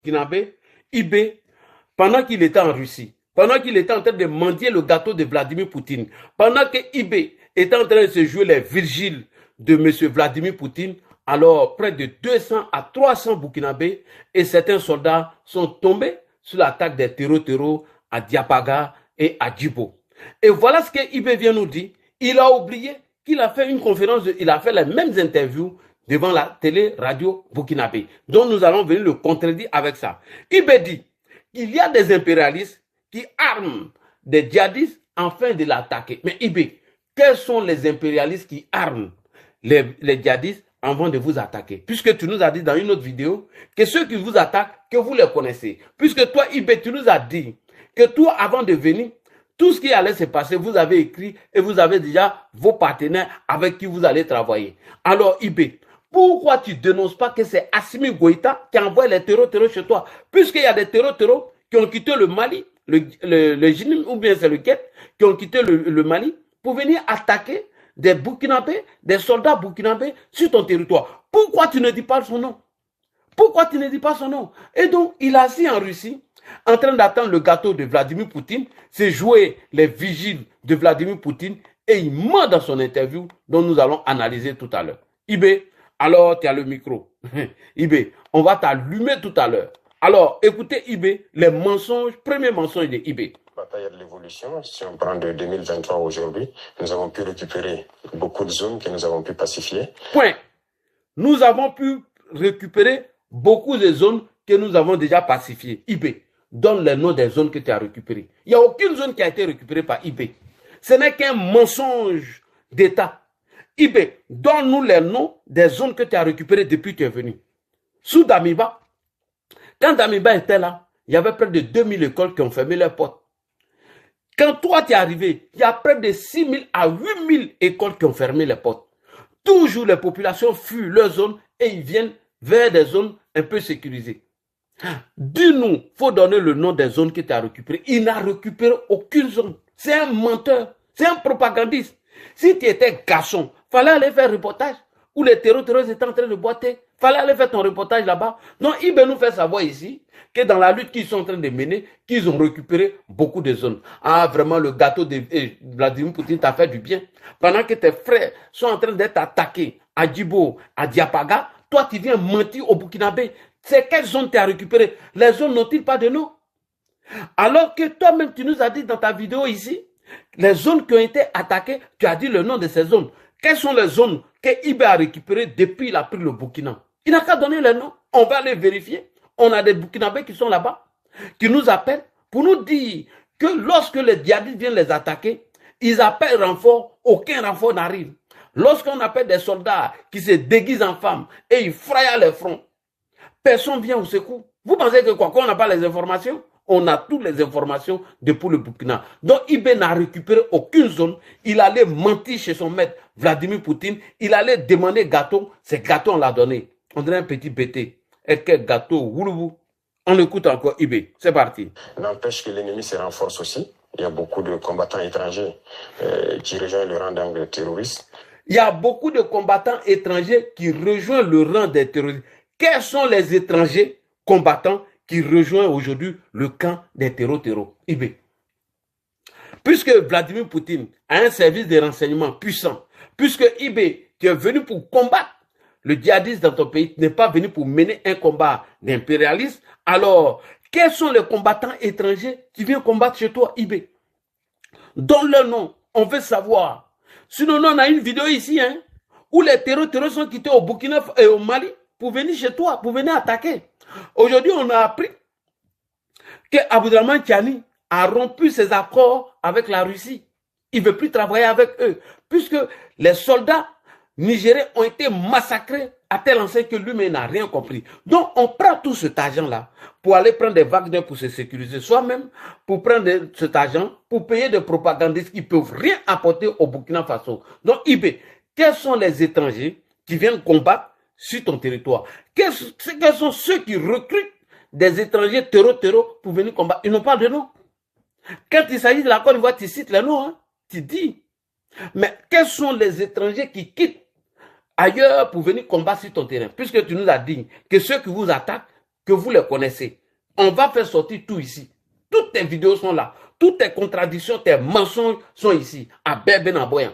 burkinabé, IB, pendant qu'il était en Russie, pendant qu'il était en train de mendier le gâteau de Vladimir Poutine, pendant que IB était en train de se jouer les vigiles de M. Vladimir Poutine, alors près de 200 à 300 burkinabés et certains soldats sont tombés sous l'attaque des terreaux à Diapaga et à Djibo. Et voilà ce que IB vient nous dire. Il a oublié qu'il a fait une conférence, il a fait les mêmes interviews devant la télé-radio burkinabé. Donc nous allons venir le contredire avec ça. IB dit qu'il y a des impérialistes qui arment des djihadistes afin de l'attaquer. Mais IB, quels sont les impérialistes qui arment les djihadistes avant de vous attaquer? Puisque tu nous as dit dans une autre vidéo que ceux qui vous attaquent, que vous les connaissez. Puisque toi, IB, tu nous as dit que toi, avant de venir, tout ce qui allait se passer, vous avez écrit et vous avez déjà vos partenaires avec qui vous allez travailler. Alors, IB, pourquoi tu ne dénonces pas que c'est Assimi Goïta qui envoie les terreaux chez toi? Puisqu'il y a des terreaux qui ont quitté le Mali, le Jinim ou bien c'est le Guet, qui ont quitté le Mali pour venir attaquer des Burkinabés, des soldats burkinabés sur ton territoire. Pourquoi tu ne dis pas son nom? Pourquoi tu ne dis pas son nom? Et donc, il est assis en Russie, en train d'attendre le gâteau de Vladimir Poutine, c'est jouer les vigiles de Vladimir Poutine, et il ment dans son interview dont nous allons analyser tout à l'heure. IB, alors tu as le micro. IB, on va t'allumer tout à l'heure. Alors, écoutez IB, les mensonges, premier mensonge de IB. Bataille de l'évolution, si on prend de 2023 aujourd'hui, nous avons pu récupérer beaucoup de zones que nous avons pu pacifier. Point. Nous avons pu récupérer beaucoup de zones que nous avons déjà pacifiées. IB, donne les noms des zones que tu as récupérées. Il n'y a aucune zone qui a été récupérée par IB. Ce n'est qu'un mensonge d'État. IB, donne-nous les noms des zones que tu as récupérées depuis que tu es venu. Sous Damiba, quand Damiba était là, il y avait près de 2000 écoles qui ont fermé leurs portes. Quand toi tu es arrivé, il y a près de 6000 à 8000 écoles qui ont fermé les portes. Toujours les populations fuient leur zone et ils viennent vers des zones un peu sécurisées. Dis-nous, il faut donner le nom des zones que tu as récupérées. Il n'a récupéré aucune zone. C'est un menteur, c'est un propagandiste. Si tu étais garçon, il fallait aller faire un reportage où les terroristes étaient en train de boiter. Il fallait aller faire ton reportage là-bas. Donc, IB nous fait savoir ici que dans la lutte qu'ils sont en train de mener, qu'ils ont récupéré beaucoup de zones. Ah, vraiment, le gâteau de Vladimir Poutine t'a fait du bien. Pendant que tes frères sont en train d'être attaqués à Djibo, à Diapaga, toi, tu viens mentir au Burkinabé. C'est quelle zone tu as récupéré? Les zones n'ont-ils pas de nom? Alors que toi-même, tu nous as dit dans ta vidéo ici, les zones qui ont été attaquées, tu as dit le nom de ces zones. Quelles sont les zones que IB a récupérées depuis qu'il a pris le Burkina? Il n'a qu'à donner les noms. On va les vérifier. On a des Burkinabés qui sont là-bas, qui nous appellent pour nous dire que lorsque les djihadistes viennent les attaquer, ils appellent renfort, aucun renfort n'arrive. Lorsqu'on appelle des soldats qui se déguisent en femmes et ils frayent les fronts, personne vient au secours. Vous pensez que quoi, qu'on n'a pas les informations? On a toutes les informations depuis le Burkina. Donc IB n'a récupéré aucune zone. Il allait mentir chez son maître Vladimir Poutine. Il allait demander gâteau. Ces gâteaux, on l'a donné. On dirait un petit BT. Et quel gâteau, Wouloubou. On écoute encore IB. C'est parti. N'empêche que l'ennemi se renforce aussi. Il y a beaucoup de combattants étrangers qui rejoignent le rang des terroristes. Il y a beaucoup de combattants étrangers qui rejoignent le rang des terroristes. Quels sont les étrangers combattants qui rejoignent aujourd'hui le camp des terreaux IB? Puisque Vladimir Poutine a un service de renseignement puissant, puisque IB, tu es venu pour combattre le djihadisme dans ton pays, tu n'es pas venu pour mener un combat d'impérialisme, alors quels sont les combattants étrangers qui viennent combattre chez toi, IB? Donne leur nom, on veut savoir. Sinon, on a une vidéo ici, hein, où les terreaux sont quittés au Burkina et au Mali pour venir chez toi, pour venir attaquer. Aujourd'hui, on a appris que Abdourahmane Tiani a rompu ses accords avec la Russie. Il ne veut plus travailler avec eux, puisque les soldats nigériens ont été massacrés à tel enseigne que lui-même n'a rien compris. Donc, on prend tout cet argent-là pour aller prendre des Wagner pour se sécuriser soi-même, pour prendre cet argent, pour payer des propagandistes qui ne peuvent rien apporter au Burkina Faso. Donc, IB, quels sont les étrangers qui viennent combattre sur ton territoire? Quels sont ceux qui recrutent des étrangers terreaux pour venir combattre? Ils n'ont pas de nom. Quand il s'agit de la Côte d'Ivoire, tu cites les noms, hein? Tu dis. Mais quels sont les étrangers qui quittent ailleurs pour venir combattre sur ton terrain? Puisque tu nous as dit que ceux qui vous attaquent, que vous les connaissez. On va faire sortir tout ici. Toutes tes vidéos sont là. Toutes tes contradictions, tes mensonges sont ici. À Berben Aboyan.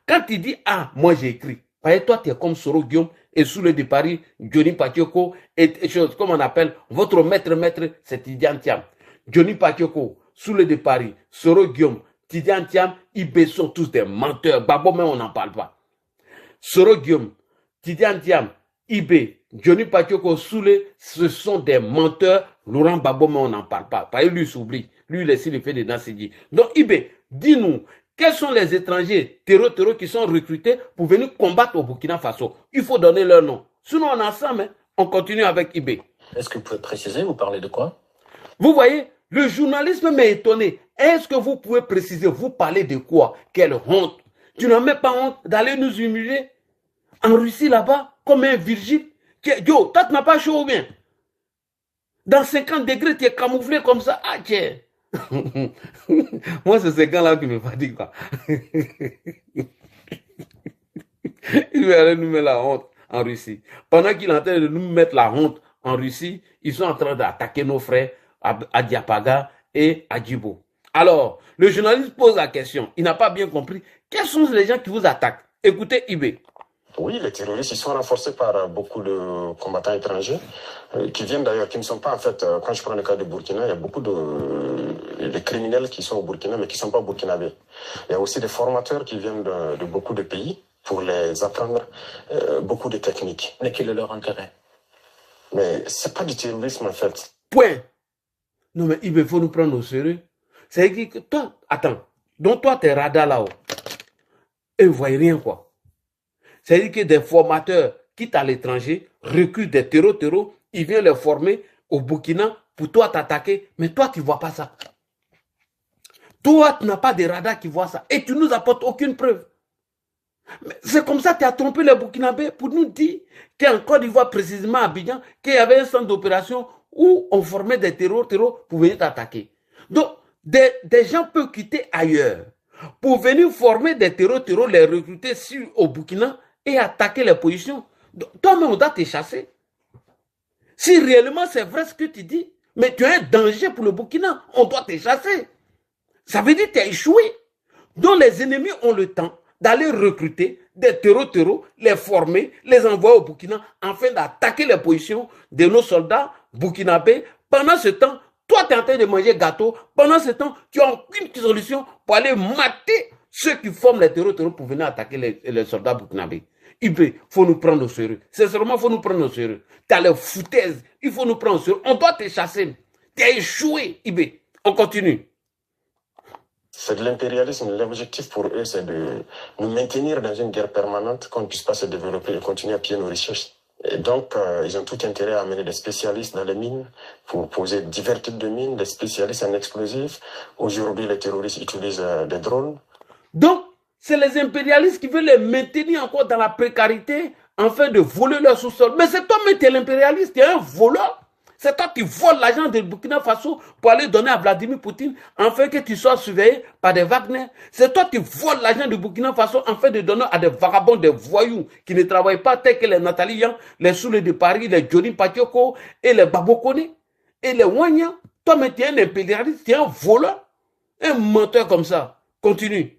Quand tu dis, ah, moi j'ai écrit. Parce que toi, tu es comme Soro Guillaume et sous le de Paris, Johnny Patioko et choses, comme on appelle, votre maître, c'est Tidiane Thiam. Johnny Patioko, sous le de Paris, Soro Guillaume, Tidiane Thiam, ils sont tous des menteurs. Babo, mais on n'en parle pas. Soro Guillaume, Tidiane Thiam, Ibé, Johnny Patioko, Soule, ce sont des menteurs. Laurent Babo, mais on n'en parle pas. Parce que lui, il s'oublie. Lui, il essaie de faire des Nassidi. Donc, Ibé, dis-nous, quels sont les étrangers terreaux qui sont recrutés pour venir combattre au Burkina Faso? Il faut donner leur nom. Sinon, on est ensemble, hein? On continue avec Ibé. Est-ce que vous pouvez préciser, vous parlez de quoi? Vous voyez, le journalisme m'est étonné. Est-ce que vous pouvez préciser, vous parlez de quoi? Quelle honte! Tu n'as même pas honte d'aller nous humilier en Russie là-bas, comme un Virgile? Yo, toi, tu n'as pas chaud ou bien? Dans 50 degrés, tu es camouflé comme ça. Ah, tiens! Moi, c'est ces gars-là qui me fatiguent, quoi. Il veut aller nous mettre la honte en Russie. Pendant qu'il est en train de nous mettre la honte en Russie, ils sont en train d'attaquer nos frères à Diapaga et à Djibo. Alors, le journaliste pose la question. Il n'a pas bien compris. Quels sont les gens qui vous attaquent? Écoutez, Ibé. Oui, les terroristes, ils sont renforcés par beaucoup de combattants étrangers qui viennent d'ailleurs, qui ne sont pas en fait, quand je prends le cas de Burkina, il y a beaucoup de criminels qui sont au Burkina mais qui ne sont pas burkinabés. Il y a aussi des formateurs qui viennent de beaucoup de pays pour les apprendre beaucoup de techniques. Mais quel est leur intérêt? Mais c'est pas du terrorisme en fait. Point. Non mais il faut nous prendre au sérieux. C'est que toi, attends, donc toi t'es radar là-haut. Et vous voyez rien quoi. C'est-à-dire que des formateurs quittent à l'étranger, recrutent des terreaux, ils viennent les former au Burkina pour toi t'attaquer. Mais toi, tu ne vois pas ça. Toi, tu n'as pas de radar qui voit ça. Et tu ne nous apportes aucune preuve. C'est comme ça que tu as trompé les Burkinabés pour nous dire qu'en Côte d'Ivoire, précisément à Abidjan, qu'il y avait un centre d'opération où on formait des terreaux pour venir t'attaquer. Donc, des gens peuvent quitter ailleurs pour venir former des terreaux, les recruter au Burkina et attaquer les positions. Toi-même, on doit te chasser. Si réellement c'est vrai ce que tu dis, mais tu es un danger pour le Burkina, on doit te chasser. Ça veut dire que tu as échoué. Donc les ennemis ont le temps d'aller recruter des terreaux, les former, les envoyer au Burkina, afin d'attaquer les positions de nos soldats burkinabés. Pendant ce temps, toi tu es en train de manger gâteau. Pendant ce temps, tu n'as aucune solution pour aller mater ceux qui forment les terreaux pour venir attaquer les soldats burkinabés. Il faut nous prendre au sérieux. Sincèrement, il faut nous prendre au sérieux. Tu as les foutaises. Il faut nous prendre au sérieux. On doit te chasser. Tu as échoué, Ibé. On continue. C'est de l'impérialisme. L'objectif pour eux, c'est de nous maintenir dans une guerre permanente, qu'on ne puisse pas se développer et continuer à piller nos richesses. Et donc, ils ont tout intérêt à amener des spécialistes dans les mines pour poser divers types de mines, des spécialistes en explosifs. Aujourd'hui, les terroristes utilisent des drones. Donc, c'est les impérialistes qui veulent les maintenir encore dans la précarité afin de voler leur sous-sol. Mais c'est toi-même qui es l'impérialiste, tu es un voleur. C'est toi qui voles l'argent de Burkina Faso pour aller donner à Vladimir Poutine afin que tu sois surveillé par des Wagner. C'est toi qui voles l'argent de Burkina Faso afin de donner à des vagabonds, des voyous qui ne travaillent pas tels que les Nathalie Yan, les Soule de Paris, les Johnny Patioko et les Babokone et les Wanya. Toi-même tu es un impérialiste, tu es un voleur, un menteur comme ça. Continue.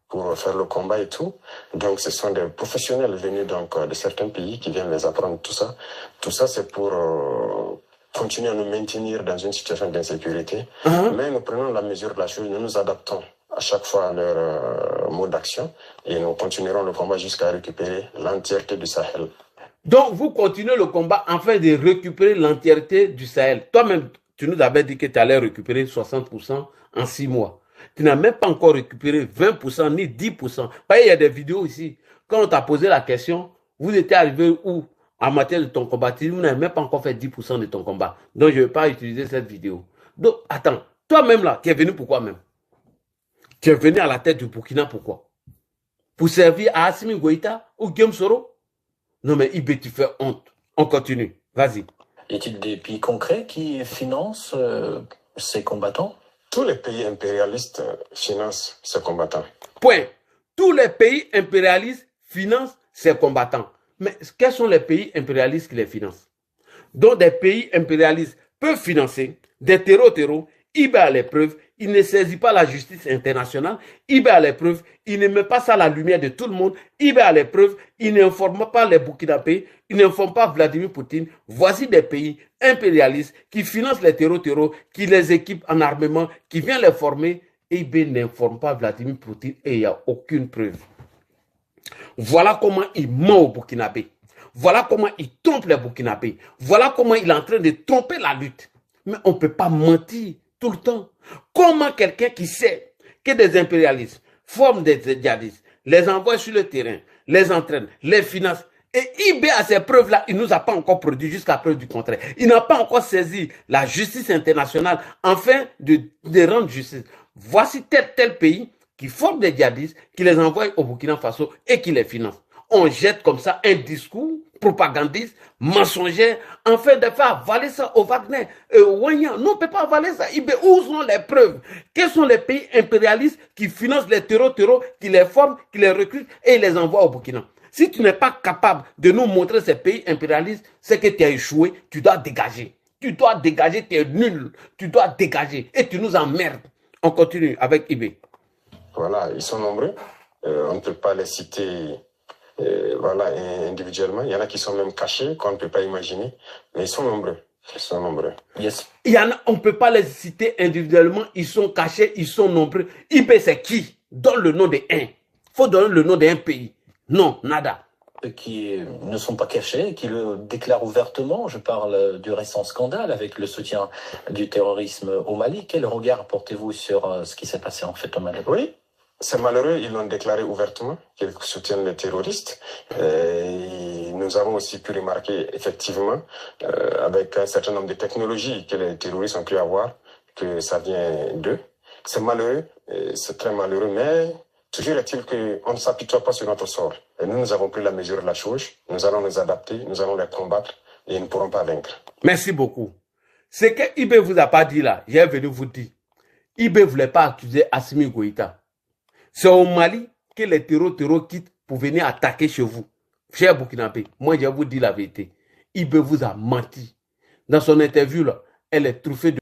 Pour faire le combat et tout. Donc, ce sont des professionnels venus donc, de certains pays qui viennent les apprendre tout ça. Tout ça, c'est pour continuer à nous maintenir dans une situation d'insécurité. Mais nous prenons la mesure de la chose, nous nous adaptons à chaque fois à leur mode d'action et nous continuerons le combat jusqu'à récupérer l'entièreté du Sahel. Donc, vous continuez le combat afin de récupérer l'entièreté du Sahel. Toi-même, tu nous avais dit que tu allais récupérer 60% en 6 mois. Tu n'as même pas encore récupéré 20% ni 10%. Il y a des vidéos ici. Quand on t'a posé la question, vous étiez arrivé où en matière de ton combat? Tu n'avez même pas encore fait 10% de ton combat. Donc, je ne vais pas utiliser cette vidéo. Donc, attends. Toi-même là, tu es venu pourquoi même? Tu es venu à la tête du Burkina pourquoi? Pour servir à Assimi Goïta ou Guillaume Soro? Non mais Ibé, tu fais honte. On continue. Vas-y. Y a-t-il des pays concrets qui financent ces combattants? Tous les pays impérialistes financent ces combattants. Point. Tous les pays impérialistes financent ces combattants. Mais quels sont les pays impérialistes qui les financent? dont des pays impérialistes peuvent financer, des terreaux, IB a les preuves, il ne saisit pas la justice internationale, IB a les preuves, il ne met pas ça à la lumière de tout le monde, IB a les preuves, il n'informe pas les Burkinabés, il n'informe pas Vladimir Poutine. Voici des pays impérialistes qui financent les terreaux, qui les équipent en armement, qui viennent les former. IB n'informe pas Vladimir Poutine et il n'y a aucune preuve. Voilà comment il ment aux Burkinabés. Voilà comment il trompe les Burkinabés. Voilà comment il est en train de tromper la lutte. Mais on ne peut pas mentir tout le temps. Comment quelqu'un qui sait que des impérialistes forment des djihadistes, les envoient sur le terrain, les entraînent, les financent, et IB a ces preuves-là, il ne nous a pas encore produit jusqu'à preuve du contraire. Il n'a pas encore saisi la justice internationale afin de rendre justice. Voici tel pays qui forme des djihadistes, qui les envoie au Burkina Faso et qui les finance. On jette comme ça un discours propagandiste, mensonger, afin de faire avaler ça au Wagner, au Wagner. Non, on ne peut pas avaler ça. Où sont les preuves? Quels sont les pays impérialistes qui financent les terreaux, qui les forment, qui les recrutent et les envoient au Burkina? Si tu n'es pas capable de nous montrer ces pays impérialistes, c'est que tu as échoué, tu dois dégager. Tu dois dégager, tu es nul. Tu dois dégager et tu nous emmerdes. On continue avec IB. Voilà, ils sont nombreux. On ne peut pas les citer voilà, individuellement. Il y en a qui sont même cachés, qu'on ne peut pas imaginer. Mais ils sont nombreux. Ils sont nombreux. Yes. Il y en a, on ne peut pas les citer individuellement. Ils sont cachés, ils sont nombreux. IB, c'est qui? Donne le nom de un. Il faut donner le nom d'un pays. Non, nada. Qui ne sont pas cachés, qui le déclarent ouvertement. Je parle du récent scandale avec le soutien du terrorisme au Mali. Quel regard portez-vous sur ce qui s'est passé en fait au Mali? Oui, c'est malheureux, ils l'ont déclaré ouvertement, qu'ils soutiennent les terroristes. Et nous avons aussi pu remarquer effectivement, avec un certain nombre de technologies que les terroristes ont pu avoir, que ça vient d'eux. C'est malheureux, c'est très malheureux, mais toujours est-il qu'on ne s'apitoie pas sur notre sort. Et nous avons pris la mesure de la chose, nous allons nous adapter, nous allons les combattre et ils ne pourront pas vaincre. Merci beaucoup. Ce que IB vous a pas dit là, j'ai venu vous dire. IB ne voulait pas accuser Assimi Goïta. C'est au Mali que les terreaux quittent pour venir attaquer chez vous. Cher Burkinabé, moi je vous dis la vérité. IB vous a menti. Dans son interview là, elle est truffée de